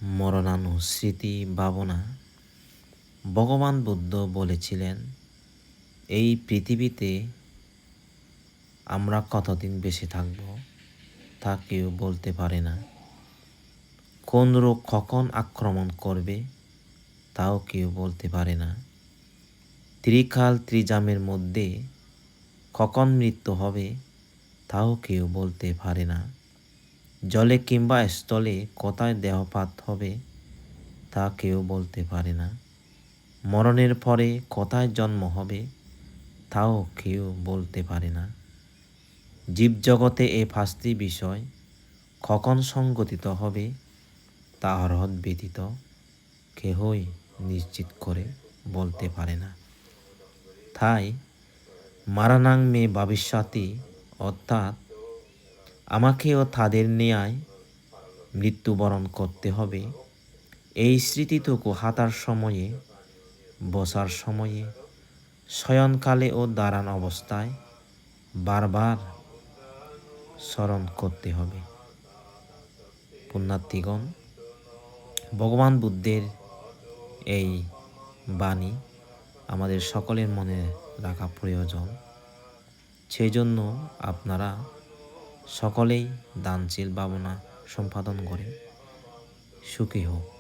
মরণানুস্মৃতি ভাবনা। ভগবান বুদ্ধ বলেছিলেন, এই পৃথিবীতে আমরা কতদিন বেঁচে থাকব তা কেউ বলতে পারে না। কোন রোগ কখন আক্রমণ করবে তাও কেউ বলতে পারে না। ত্রিকাল ত্রিজামের মধ্যে কখন মৃত্যু হবে তাও কেউ বলতে পারে না। জলে কিংবা স্থলে কোথায় দেহপাত হবে তা কেউ বলতে পারে না। মরণের পরে কোথায় জন্ম হবে তাও কেউ বলতে পারে না। জীবজগতে এই পাঁচটি বিষয় কখন সংঘটিত হবে তা অরহৎ ব্যতীত কেহই নিশ্চিত করে বলতে পারে না। তাই মারানাং মে ভবিষ্যতি, অর্থাৎ আমাকেও তাদের ন্যায় মৃত্যুবরণ করতে হবে, এই স্মৃতিটুকু হাঁটার সময়ে, বসার সময়ে, শয়নকালে ও দাঁড়ান অবস্থায় বারবার স্মরণ করতে হবে। পুণ্যার্থীগণ, ভগবান বুদ্ধের এই বাণী আমাদের সকলের মনে রাখা প্রয়োজন। সেই জন্য আপনারা সকলেই দানশীল ভাবনা সম্পাদন করে সুখী হোক।